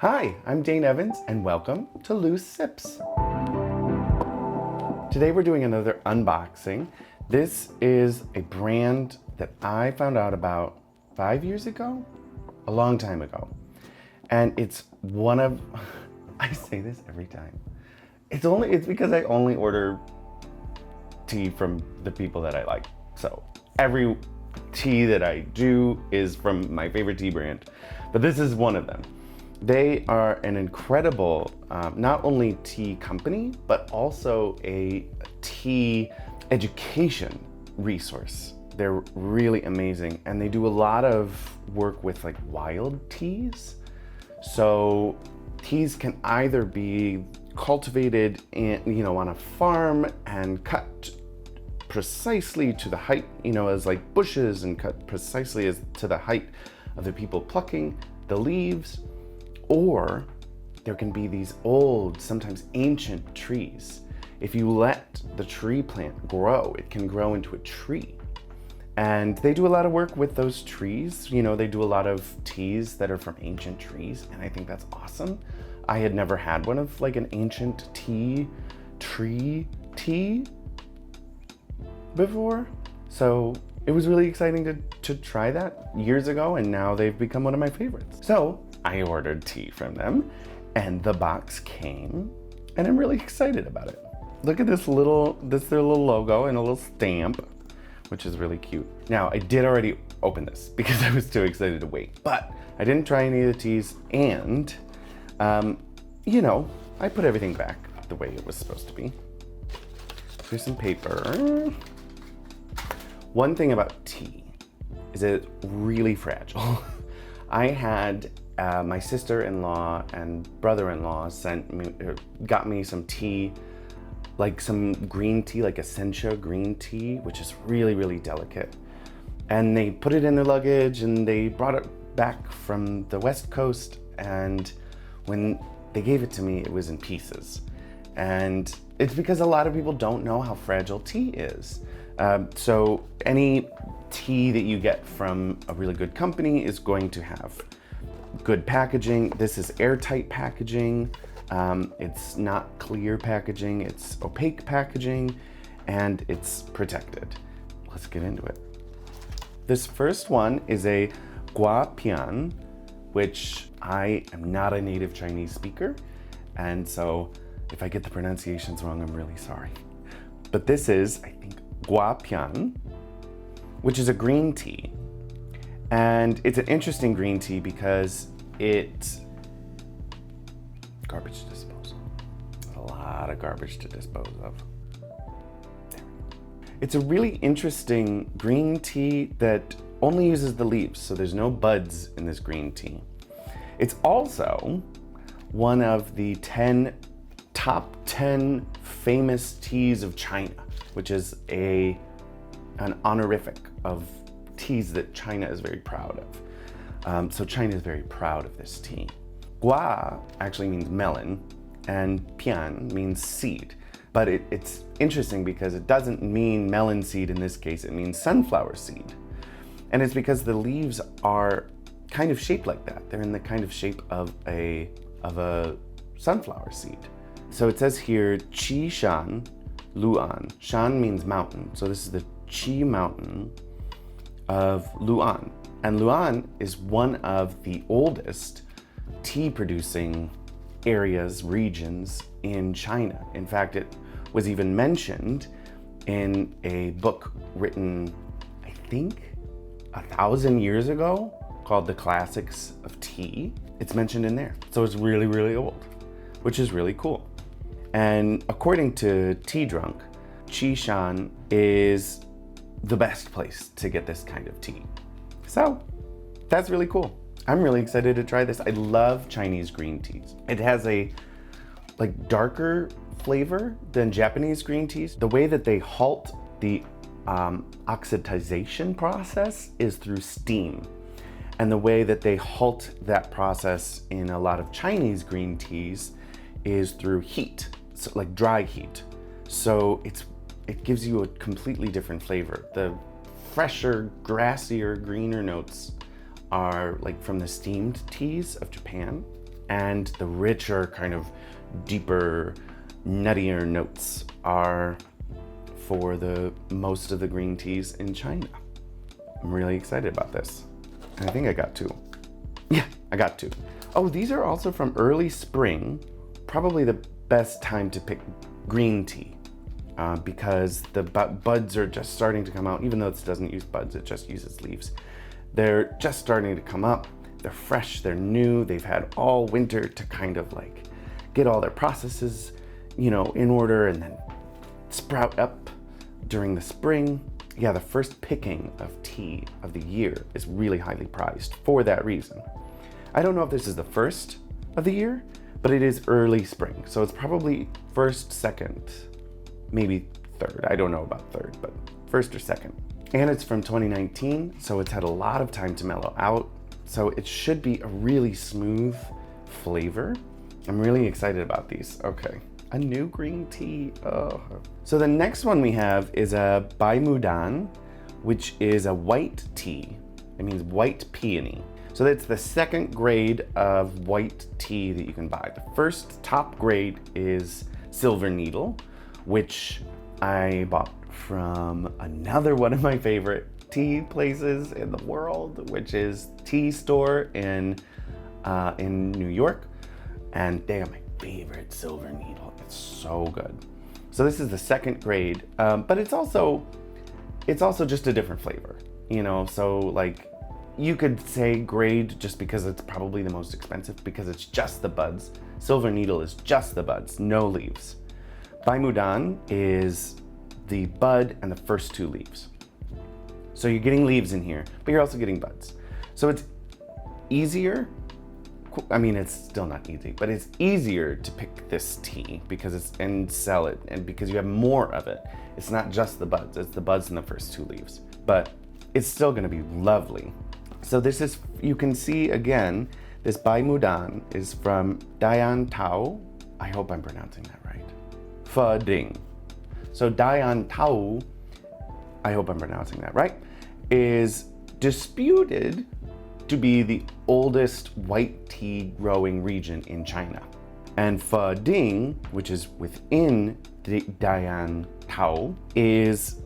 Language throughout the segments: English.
Hi, I'm Dain Evans and welcome to Loose Sips. Today we're doing another unboxing. This is a brand that I found out about 5 years ago, a long time ago. And it's one of, I say this every time. It's because I only order tea from the people that I like. So every tea that I do is from my favorite tea brand, but this is one of them. They are an incredible, not only tea company, but also a tea education resource. They're really amazing, and they do a lot of work with like wild teas. So teas can either be cultivated on a farm and cut precisely to the height, as like bushes, and cut precisely as to the height of the people plucking the leaves. Or there can be these old, sometimes ancient trees. If you let the tree plant grow, it can grow into a tree. And they do a lot of work with those trees. They do a lot of teas that are from ancient trees, and I think that's awesome. I had never had one of like an ancient tree tea before. So it was really exciting to try that years ago, and now they've become one of my favorites. So I ordered tea from them, and the box came, and I'm really excited about it. Look at this their little logo and a little stamp, which is really cute. Now, I did already open this because I was too excited to wait, but I didn't try any of the teas, and I put everything back the way it was supposed to be. Here's some paper. One thing about tea is that it's really fragile. I had my sister-in-law and brother-in-law got me some tea, like some green tea, like Essentia green tea, which is really, really delicate. And they put it in their luggage, and they brought it back from the West Coast, and when they gave it to me, it was in pieces. And it's because a lot of people don't know how fragile tea is. So any tea that you get from a really good company is going to have good packaging. This is airtight packaging. It's not clear packaging, it's opaque packaging, and it's protected. Let's get into it. This first one is a gua pian, which I am not a native Chinese speaker, and so if I get the pronunciations wrong, I'm really sorry. But this is, I think, gua pian, which is a green tea. And it's an interesting green tea because it's garbage disposal. A lot of garbage to dispose of. It's a really interesting green tea that only uses the leaves, so there's no buds in this green tea. It's also one of the top 10 famous teas of China, which is an honorific of teas that China is very proud of. So China is very proud of this tea. Gua actually means melon, and pian means seed. But it's interesting because it doesn't mean melon seed in this case, it means sunflower seed. And it's because the leaves are kind of shaped like that. They're in the kind of shape of a sunflower seed. So it says here, Qi Shan Luan. Shan means mountain. So this is the Qi mountain of Luan. And Luan is one of the oldest tea producing regions in China. In fact, it was even mentioned in a book written, I think, 1,000 years ago called The Classics of Tea. It's mentioned in there. So it's really, really old, which is really cool. And according to Tea Drunk, Qishan is the best place to get this kind of tea. So that's really cool. I'm really excited to try this. I love Chinese green teas. It has a darker flavor than Japanese green teas. The way that they halt the oxidization process is through steam. And the way that they halt that process in a lot of Chinese green teas is through heat, so like dry heat. So it gives you a completely different flavor. The fresher, grassier, greener notes are like from the steamed teas of Japan. and the richer, kind of deeper, nuttier notes are for the most of the green teas in China. I'm really excited about this. And I think I got 2. Yeah, I got 2. Oh, these are also from early spring, probably the best time to pick green tea because the buds are just starting to come out. Even though this doesn't use buds, it just uses leaves. They're just starting to come up. They're fresh, they're new. They've had all winter to kind of like get all their processes, in order and then sprout up during the spring. Yeah, the first picking of tea of the year is really highly prized for that reason. I don't know if this is the first of the year, but it is early spring. So it's probably first, second, maybe third. I don't know about third, but first or second. And it's from 2019, so it's had a lot of time to mellow out. So it should be a really smooth flavor. I'm really excited about these. Okay, a new green tea. Oh. So the next one we have is a bai mudan, which is a white tea. It means white peony. So that's the second grade of white tea that you can buy. The first top grade is Silver Needle, which I bought from another one of my favorite tea places in the world, which is Tea Store in New York. And they are my favorite Silver Needle. It's so good. So this is the second grade, but it's also just a different flavor, so like you could say grade just because it's probably the most expensive because it's just the buds. Silver Needle is just the buds, no leaves. Bai Mudan is the bud and the first 2 leaves. So you're getting leaves in here, but you're also getting buds. So it's easier. I mean, it's still not easy, but it's easier to pick this tea and sell it, and because you have more of it. It's not just the buds, it's the buds and the first 2 leaves, but it's still gonna be lovely. So this is, you can see again, this Bai Mudan is from Dain Tao. I hope I'm pronouncing that right. Fa Ding. So Dain Tao, I hope I'm pronouncing that right, is disputed to be the oldest white tea growing region in China. And Fa Ding, which is within Dain Tao, is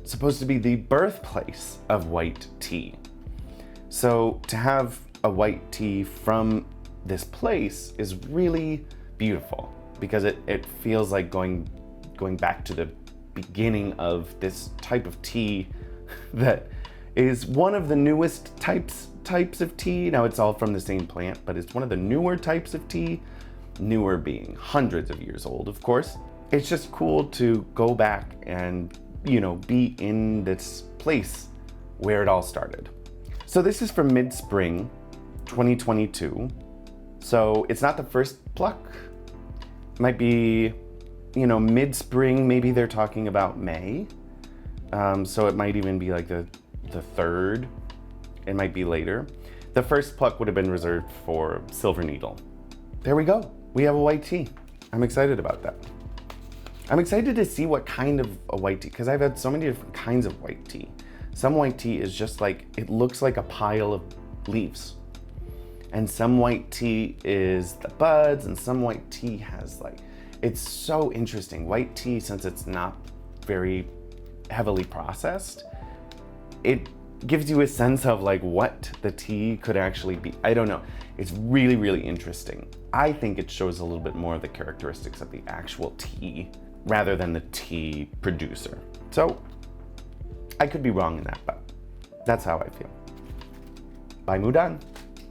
supposed to be the birthplace of white tea. So to have a white tea from this place is really beautiful because it feels like going back to the beginning of this type of tea that is one of the newest types of tea. Now it's all from the same plant, but it's one of the newer types of tea, newer being hundreds of years old, of course. It's just cool to go back and, be in this place where it all started. So this is from mid-spring 2022. So it's not the first pluck. It might be, mid-spring, maybe they're talking about May. So it might even be like the 3rd. It might be later. The first pluck would have been reserved for Silver Needle. There we go. We have a white tea. I'm excited about that. I'm excited to see what kind of a white tea, because I've had so many different kinds of white tea. Some white tea is just like, it looks like a pile of leaves. And some white tea is the buds, and some white tea has it's so interesting. White tea, since it's not very heavily processed, it gives you a sense of what the tea could actually be. I don't know. It's really, really interesting. I think it shows a little bit more of the characteristics of the actual tea rather than the tea producer. So I could be wrong in that, but that's how I feel. Bai Mudan.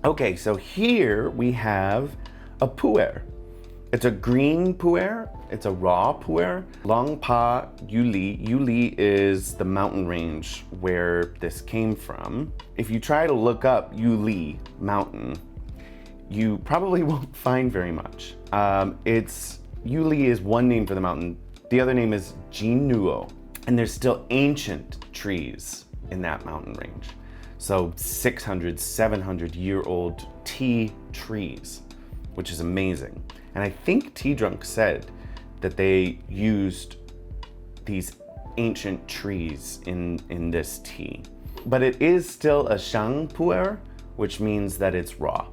Okay, so here we have a pu'er. It's a green pu'er. It's a raw pu'er. Long Pa Yuli. Yuli is the mountain range where this came from. If you try to look up Yuli mountain, you probably won't find very much. Yuli is one name for the mountain. The other name is Jinuo. And there's still ancient trees in that mountain range. So 600, 700-year-old tea trees, which is amazing. And I think Tea Drunk said that they used these ancient trees in this tea. But it is still a shang pu'er, which means that it's raw.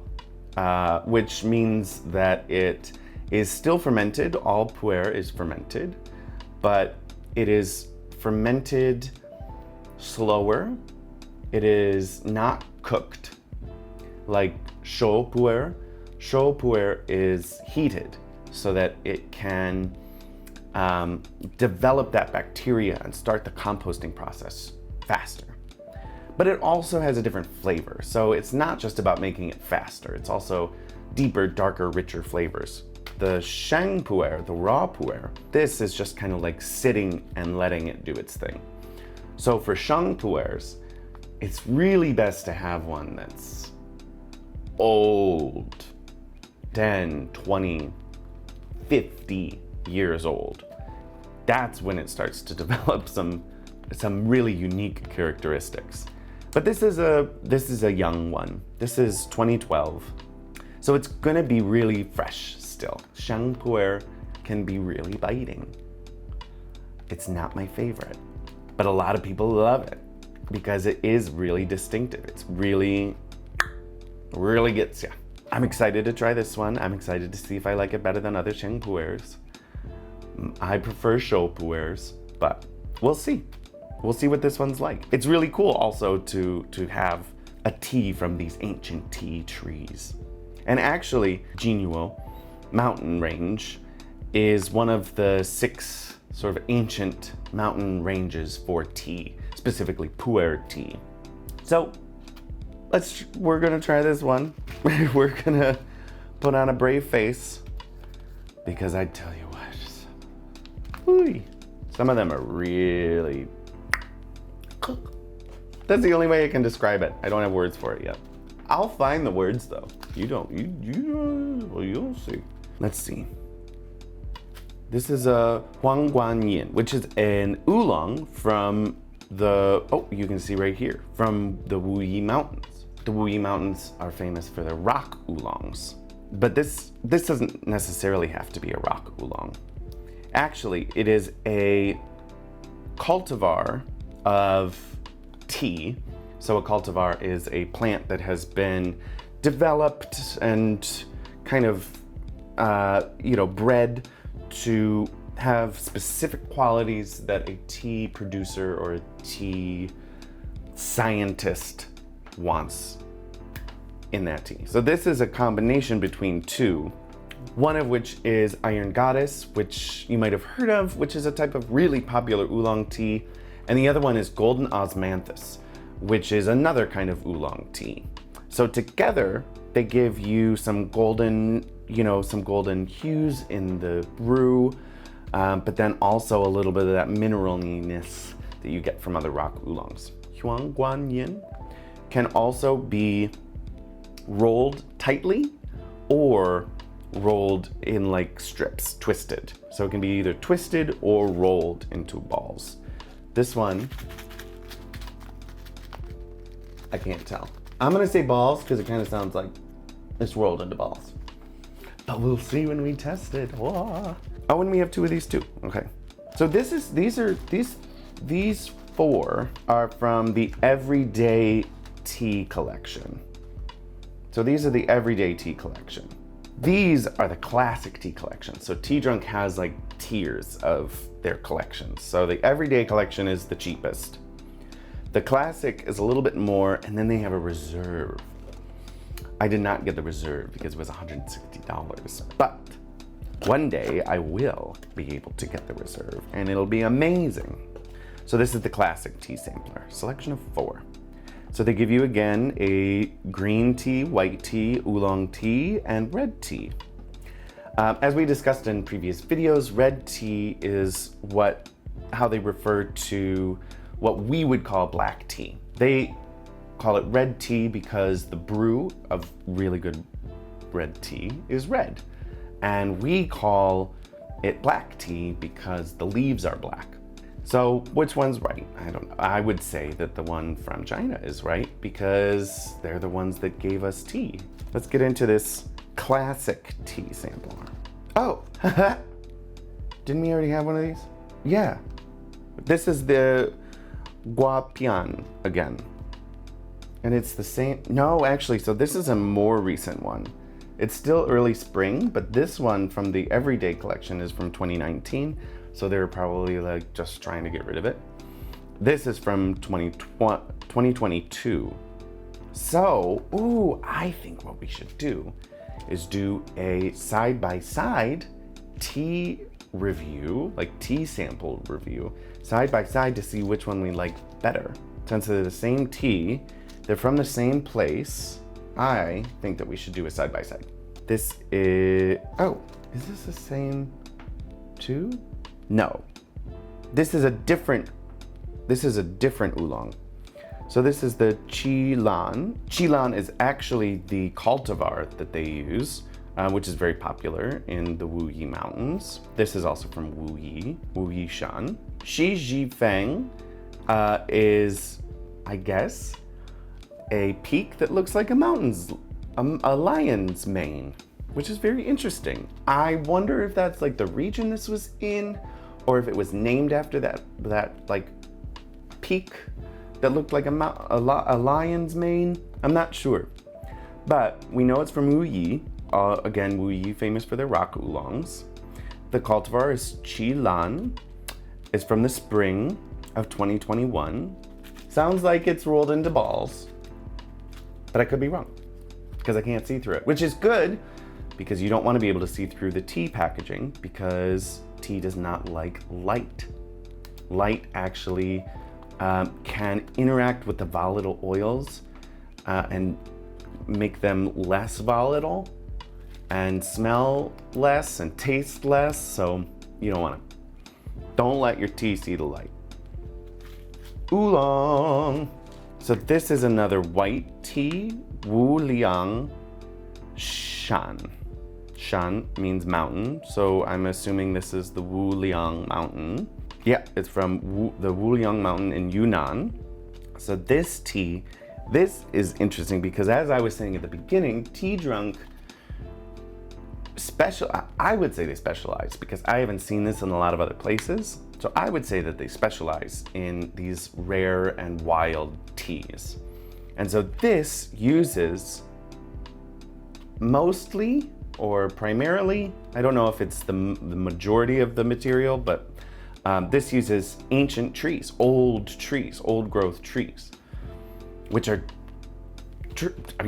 which means that it is still fermented. All pu'er is fermented, but it is fermented slower. It is not cooked like shou pu'er. Shou pu'er is heated so that it can develop that bacteria and start the composting process faster. But it also has a different flavor. So it's not just about making it faster. It's also deeper, darker, richer flavors. The sheng pu'er, the raw pu'er, this is just kind of like sitting and letting it do its thing. So for sheng pu'ers, it's really best to have one that's old, 10, 20, 50 years old. That's when it starts to develop some really unique characteristics. But this is a young one. This is 2012. So it's gonna be really fresh still. Sheng pu'er can be really biting. It's not my favorite, but a lot of people love it because it is really distinctive. It's really gets ya. I'm excited to try this one. I'm excited to see if I like it better than other sheng pu'ers. I prefer shou pu'ers, but we'll see. We'll see what this one's like. It's really cool also to have a tea from these ancient tea trees. And actually, Jinuo mountain range is one of the 6 sort of ancient mountain ranges for tea, specifically pu'er tea. So we're gonna try this one. We're gonna put on a brave face because I tell you what, some of them are really. That's the only way I can describe it. I don't have words for it yet. I'll find the words though. Well, you'll see. Let's see. This is a huangguanyin, which is an oolong from you can see right here, from the Wuyi Mountains. The Wuyi Mountains are famous for their rock oolongs. But this doesn't necessarily have to be a rock oolong. Actually, it is a cultivar of tea. So a cultivar is a plant that has been developed and kind of, bred to have specific qualities that a tea producer or a tea scientist wants in that tea. So this is a combination between two, one of which is Iron Goddess, which you might have heard of, which is a type of really popular oolong tea. And the other one is Golden Osmanthus, which is another kind of oolong tea. So together, they give you some golden hues in the brew, but then also a little bit of that mineraliness that you get from other rock oolongs. Huangguanyin can also be rolled tightly or rolled in like strips, twisted. So it can be either twisted or rolled into balls. This one, I can't tell. I'm gonna say balls because it kind of sounds like it's rolled into balls. But we'll see when we test it. Oh, and we have 2 of these too. Okay. So these 4 are from the Everyday Tea collection. So these are the Everyday Tea collection. These are the Classic Tea collection. So Tea Drunk has like tiers of their collections. So the Everyday collection is the cheapest. The Classic is a little bit more, and then they have a Reserve. I did not get the Reserve because it was $160. But one day I will be able to get the Reserve, and it'll be amazing. So this is the Classic Tea sampler, selection of 4. So they give you again a green tea, white tea, oolong tea, and red tea. As we discussed in previous videos, red tea is how they refer to what we would call black tea. They call it red tea because the brew of really good red tea is red. And we call it black tea because the leaves are black. So which one's right? I don't know. I would say that the one from China is right because they're the ones that gave us tea. Let's get into this Classic Tea sampler. Oh, didn't we already have one of these? Yeah. This is the Guapian again. And it's the same. No, actually, so this is a more recent one. It's still early spring, but this one from the Everyday collection is from 2019, so they're probably like just trying to get rid of it. This is from 2022. So, ooh, I think what we should do is do a side-by-side tea review, like tea sample review, side by side to see which one we like better. Since they're the same tea, they're from the same place, I think that we should do a side by side. This is, oh, is this the same too? No, this is a different oolong. So this is the Chilan. Chilan is actually the cultivar that they use, which is very popular in the Wuyi Mountains. This is also from Wuyi Shan. Shi Jifeng is, I guess, a peak that looks like a lion's mane, which is very interesting. I wonder if that's like the region this was in, or if it was named after that like peak that looked like a lion's mane. I'm not sure, but we know it's from Wuyi. Again, Wuyi, famous for their rock oolongs. The cultivar is Chilan. It's from the spring of 2021. Sounds like it's rolled into balls, but I could be wrong because I can't see through it, which is good because you don't want to be able to see through the tea packaging because tea does not like light. Light actually can interact with the volatile oils and make them less volatile and smell less and taste less, so you don't let your tea see the light. Oolong. So this is another white tea, wulong shan. Shan means mountain, so I'm assuming this is the Wulong mountain. Yeah, it's from the Wulong mountain in Yunnan. So this tea, this is interesting because as I was saying at the beginning, tea drunk I would say they specialize because I haven't seen this in a lot of other places. So I would say that they specialize in these rare and wild teas. And so this uses mostly or primarily, I don't know if it's the majority of the material, but this uses ancient trees, old growth trees, which are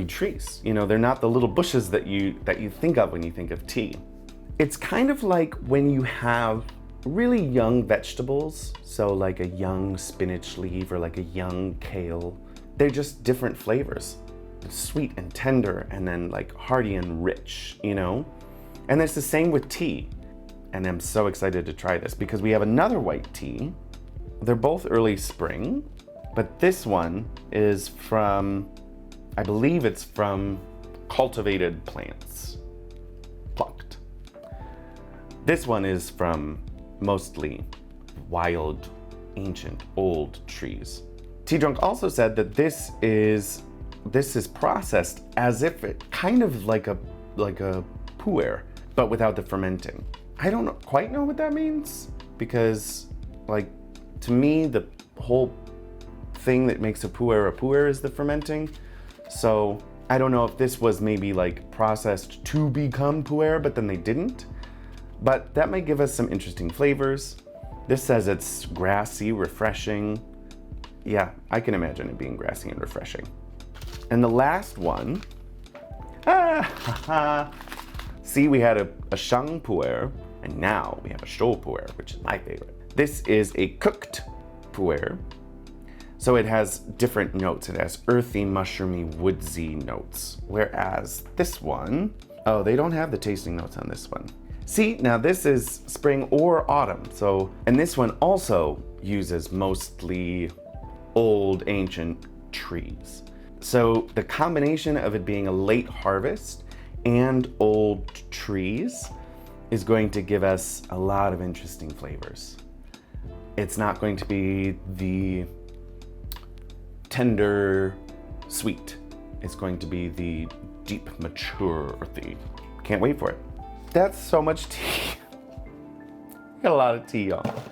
trees. You know, they're not the little bushes that you think of when you think of tea. It's kind of like when you have really young vegetables, so like a young spinach leaf or like a young kale. They're just different flavors. It's sweet and tender and then like hearty and rich, you know? And it's the same with tea. And I'm so excited to try this because we have another white tea. They're both early spring, but this one is from, I believe it's from cultivated plants, plucked. This one is from mostly wild, ancient, old trees. Tea Drunk also said that this is processed as if it kind of like a pu'er, but without the fermenting. I don't quite know what that means because, like, to me, the whole thing that makes a pu'er is the fermenting. So I don't know if this was maybe like processed to become pu'er, but then they didn't. But that might give us some interesting flavors. This says it's grassy, refreshing. Yeah, I can imagine it being grassy and refreshing. And the last one, see, we had a shang pu'er, and now we have a shou pu'er, which is my favorite. This is a cooked pu'er. So it has different notes. It has earthy, mushroomy, woodsy notes. Whereas this one, oh, they don't have the tasting notes on this one. See, now this is spring or autumn. So, and this one also uses mostly old, ancient trees. So the combination of it being a late harvest and old trees is going to give us a lot of interesting flavors. It's not going to be the tender, sweet. It's going to be the deep, mature, earthy. Can't wait for it. That's so much tea. Got a lot of tea, y'all.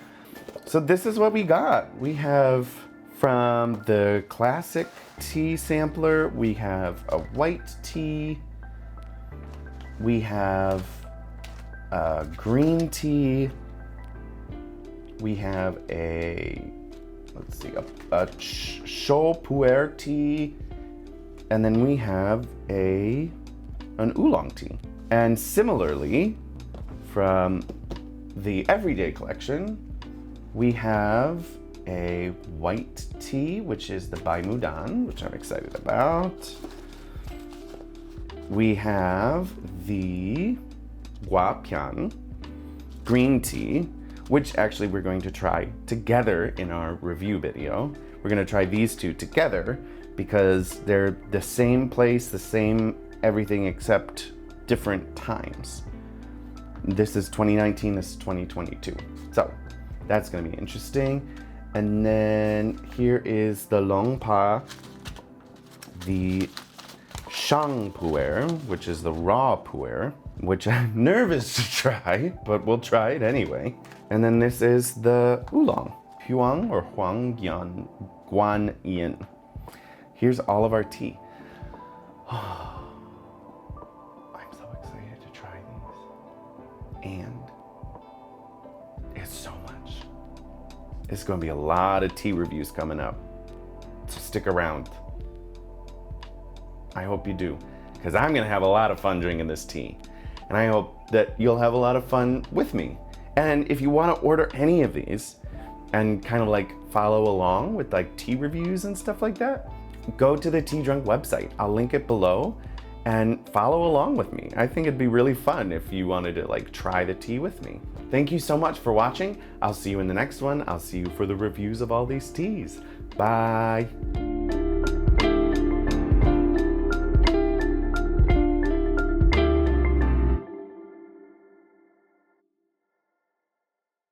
So this is what we got. We have from the classic tea sampler, we have a white tea, We have green tea. We have a, let's see, a chaud pu'er tea. And then we have an oolong tea. And similarly, from the everyday collection, we have a white tea, which is the bai mudan, which I'm excited about. We have the gua pian green tea, which actually we're going to try together in our review video. We're gonna try these two together because they're the same place, the same everything except different times. This is 2019, this is 2022. So that's gonna be interesting. And then here is the long pa, the shang pu'er, which is the raw pu'er, which I'm nervous to try, but we'll try it anyway. And then this is the oolong, huang or huang yan, guan yin. Here's all of our tea. I'm so excited to try these. And it's so much. It's gonna be a lot of tea reviews coming up. So stick around. I hope you do, because I'm gonna have a lot of fun drinking this tea. And I hope that you'll have a lot of fun with me. And if you wanna order any of these and kind of like follow along with like tea reviews and stuff like that, go to the Tea Drunk website. I'll link it below and follow along with me. I think it'd be really fun if you wanted to like try the tea with me. Thank you so much for watching. I'll see you in the next one. I'll see you for the reviews of all these teas. Bye.